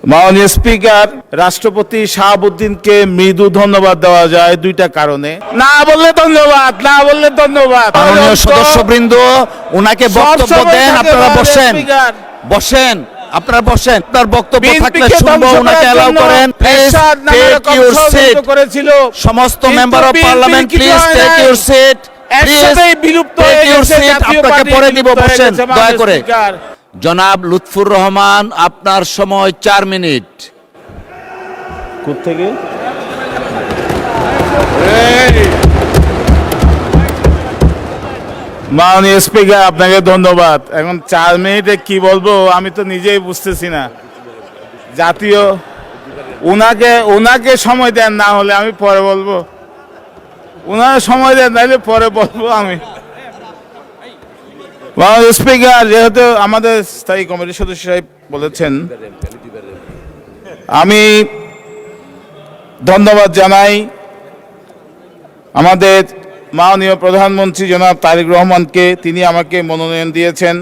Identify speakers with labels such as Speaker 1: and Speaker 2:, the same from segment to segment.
Speaker 1: মাননীয় স্পিকার, রাষ্ট্রপতি শাহাবুদ্দিনকে মৃদু ধন্যবাদ দেওয়া যায় দুইটা কারণে। না বললে ধন্যবাদ, না বললে ধন্যবাদ।
Speaker 2: মাননীয় সদস্যবৃন্দ ওনাকে বক্তব্য দেন, আপনারা বসেন বসেন আপনারা বসেন, আপনার বক্তব্য থাকলে শুনবো, ওনাকে অ্যালাউ করেন। Please take your seat. সমস্ত member of parliament please take your seat.
Speaker 1: একসাথেই বিলুপ্ত হয়ে গেছে জাতীয়
Speaker 2: আপনাকে
Speaker 1: পার্টি
Speaker 2: পরে দিব,
Speaker 1: বিলুপ্ত হয়ে
Speaker 2: বসেন
Speaker 1: গেছে,
Speaker 2: দয়া
Speaker 1: মাননীয়
Speaker 2: করে।
Speaker 1: স্পিকার।
Speaker 2: জনাব লুৎফুর রহমান, আপনার সময় 4 মিনিট।
Speaker 1: কোত্থেকে? মাননীয় স্পিকার, আপনাকে ধন্যবাদ। এখন 4 মিনিটে কি বলবো আমি তো নিজেই বুঝতেছি না। জাতীয় ওনাকে সময় দেন, না হলে আমি পরে বলবো। ওনার সময় দেন, নাহলে পরে বলবো আমি। মাননীয় স্পিকার, যেহেতু আমাদের স্থায়ী কমিটির সদস্য সাহেব বলেছেন, আমি ধন্যবাদ জানাই আমাদের মাননীয় প্রধানমন্ত্রী জনাব তারেক রহমানকে। তিনি আমাকে মনোনয়ন দিয়েছেন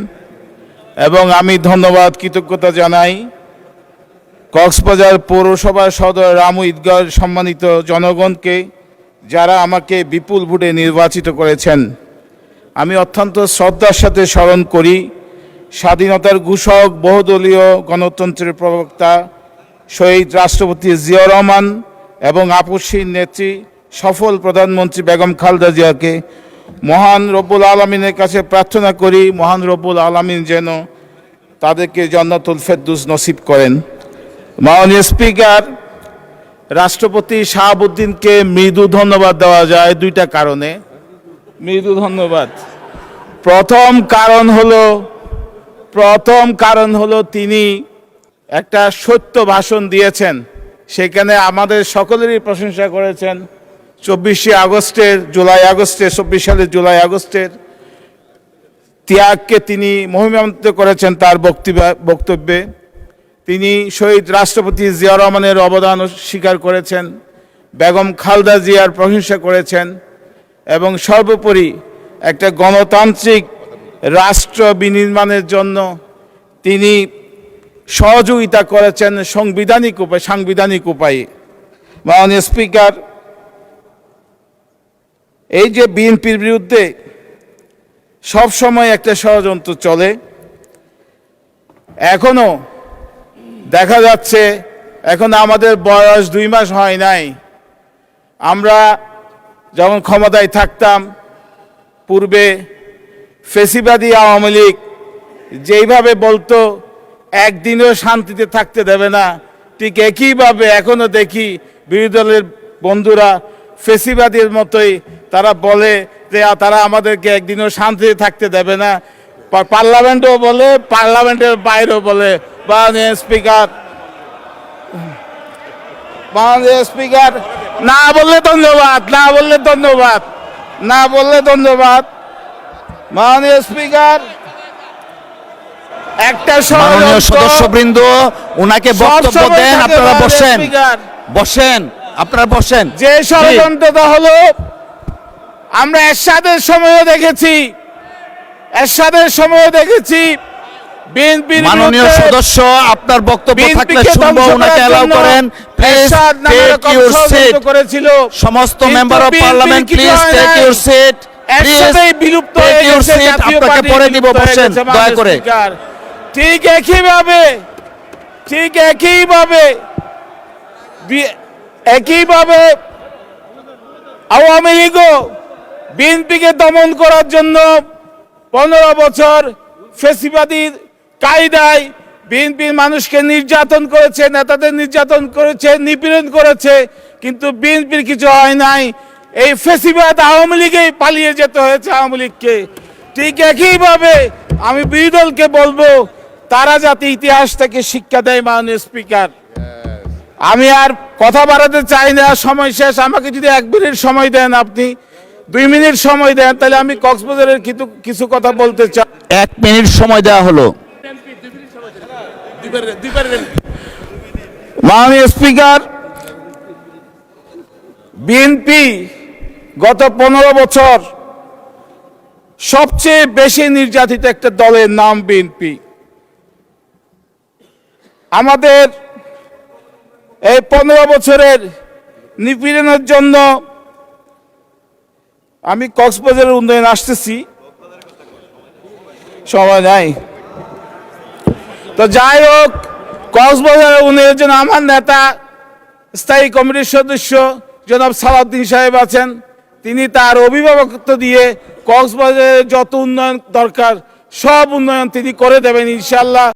Speaker 1: এবং আমি ধন্যবাদ কৃতজ্ঞতা জানাই কক্সবাজার পৌরসভার সদর রামু ঈদগাহ সম্মানিত জনগণকে, যারা আমাকে বিপুল ভোটে নির্বাচিত করেছেন। আমি অত্যন্ত শ্রদ্ধার সাথে স্মরণ করি স্বাধীনতার ঘোষক, বহুদলীয় গণতন্ত্রের প্রবক্তা শহীদ রাষ্ট্রপতি জিয়াউর রহমান এবং আপসহীন নেত্রী সফল প্রধানমন্ত্রী বেগম খালেদা জিয়াকে। মহান রব্বুল আলমিনের কাছে প্রার্থনা করি, মহান রব্বুল আলমিন যেন তাদেরকে জান্নাতুল ফেরদৌস নসিব করেন। মাননীয় স্পিকার, রাষ্ট্রপতি শাহাবুদ্দিনকে মৃদু ধন্যবাদ দেওয়া যায় দুইটা কারণে। মৃদু ধন্যবাদ, প্রথম কারণ হলো তিনি একটা সত্য ভাষণ দিয়েছেন, সেখানে আমাদের সকলেরই প্রশংসা করেছেন। 24 সালের জুলাই আগস্টের ত্যাগকে তিনি মহিমান্বিত করেছেন। তার বক্তব্যে তিনি শহীদ রাষ্ট্রপতি জিয়াউর রহমানের অবদান স্বীকার করেছেন, বেগম খালেদা জিয়ার প্রশংসা করেছেন এবং সর্বোপরি একটা গণতান্ত্রিক রাষ্ট্র বিনির্মাণের জন্য তিনি সহযোগিতা করেছেন সাংবিধানিক উপায়ে। মাননীয় স্পিকার, এই যে বিএনপির বিরুদ্ধে সবসময় একটা ষড়যন্ত্র চলে, এখনো দেখা যাচ্ছে, এখন আমাদের বয়স 2 মাস হয় নাই। আমরা যখন ক্ষমতায় থাকতাম, পূর্বে ফেসিবাদী আওয়ামী লীগ যেইভাবে বলতো একদিনও শান্তিতে থাকতে দেবে না, ঠিক একইভাবে এখনো দেখি বিরোধী দলের বন্ধুরা ফেসিবাদীর মতোই তারা বলে যে তারা আমাদেরকে একদিনও শান্তিতে থাকতে দেবে না। পার্লামেন্টেও বলে, পার্লামেন্টের বাইরেও বলে। মাননীয় স্পিকার, না বললে ধন্যবাদ, না বললে ধন্যবাদ, না বললে ধন্যবাদ। মাননীয় স্পিকার, একটা
Speaker 2: মাননীয় সদস্যবৃন্দ ওনাকে বক্তব্য দেন, আপনারা বসেন বসেন আপনারা বসেন।
Speaker 1: যে ষড়যন্ত্রটা হলো, আমরা এরশাদের সময়ও দেখেছি বিএনপির
Speaker 2: মাননীয় সদস্য, আপনার বক্তব্য থাকলে শুনবো, ওনাকে অ্যালাউ করেন। Please take your seat. সমস্ত member of parliament please take your seat.
Speaker 1: একসাথেই বিলুপ্ত হয়ে গেছে জাতীয়
Speaker 2: আপনাকে
Speaker 1: পার্টি
Speaker 2: পরে দিব,
Speaker 1: বিলুপ্ত হয়ে
Speaker 2: বসেন
Speaker 1: গেছে,
Speaker 2: দয়া
Speaker 1: মাননীয়
Speaker 2: করে।
Speaker 1: স্পিকার। ঠিক একইভাবে আওয়ামী লীগও বিএনপিকে দমন করার জন্য 15 বছর ফেসিবাদী কায়দায় বিএনপির মানুষকে নির্যাতন করেছে, নেতাদের নির্যাতন করেছে, নিপীড়ন করেছে, কিন্তু বিএনপির কিছু হয় নাই। এই ফেসিবাদ আওয়ামী লীগেই পালিয়ে যেতে হয়েছে, আওয়ামী লীগকে। ঠিক একইভাবে আমি বিরোধী দলকে বলবো, তারা যাতে ইতিহাস থেকে শিক্ষা দেয়। মাননীয় স্পিকার, আমি আর কথা বাড়াতে চাই না, সময় শেষ। আমাকে যদি 1 মিনিট সময় দেন, আপনি 2 মিনিট সময় দেন, তাহলে আমি কক্সবাজারের কিছু কথা বলতে চাই।
Speaker 2: 1 মিনিট সময় দেওয়া হলো।
Speaker 1: মাননীয় স্পিকার, বিএনপি গত 15 বছর সবচেয়ে বেশি নির্যাতিত একটা দলের নাম বিএনপি। আমাদের এই 15 বছরের নিপীড়নের জন্য আমি কক্সবাজারের উন্নয়ন আসতেছি, সময় নাই। তো যাই হোক, কক্সবাজারের উন্নয়নের জন্য আমার নেতা স্থায়ী কমিটির সদস্য জনাব সালাউদ্দিন সাহেব আছেন। তিনি তার অভিভাবকত্ব দিয়ে কক্সবাজারের যত উন্নয়ন দরকার সব উন্নয়ন তিনি করে দেবেন ইনশাল্লাহ।